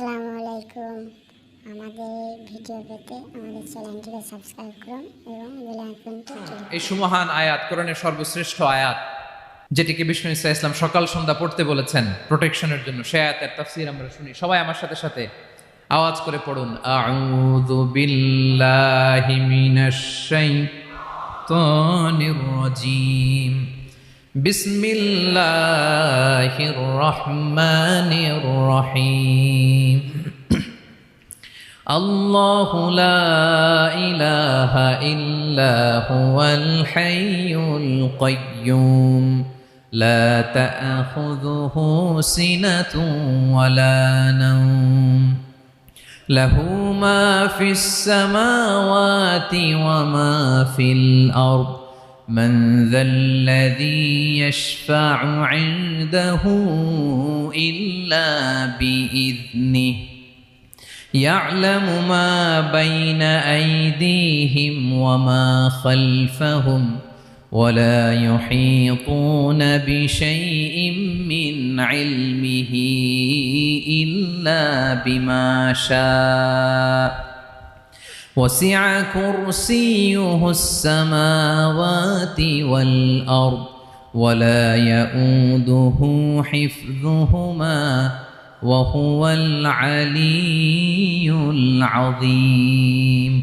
আসসালামু আলাইকুম। আমাদের ভিডিও পেতে আমাদের চ্যানেলটিকে সাবস্ক্রাইব করুন এবং বেল আইকনটি ক্লিক এই সুমহান আয়াত, কোরআনের সর্বশ্রেষ্ঠ আয়াত, যেটিকে বিষ্ণু ইসা ইসলাম সকাল সন্ধ্যা পড়তে বলেছেন প্রোটেকশনের জন্য, সে আয়াতের তাফসীর আমরা শুনি। সবাই আমার সাথে সাথে আওয়াজ করে পড়ুন, আউযু বিল্লাহি মিনাশ শাইতানির রাজীম, বিসমিল্লাহির রহমানির রহিম। الله لا إله إلا هو الحي القيوم لا تأخذه سنة ولا نوم له ما في السماوات وما في الأرض من ذا الذي يشفع عنده إلا بإذنه يعلم ما بين أيديهم وما خلفهم ولا يحيطون بشيء من علمه إلا بما شاء وسع كرسيه السماوات والأرض ولا يؤوده حفظهما وهو العلي العظيم।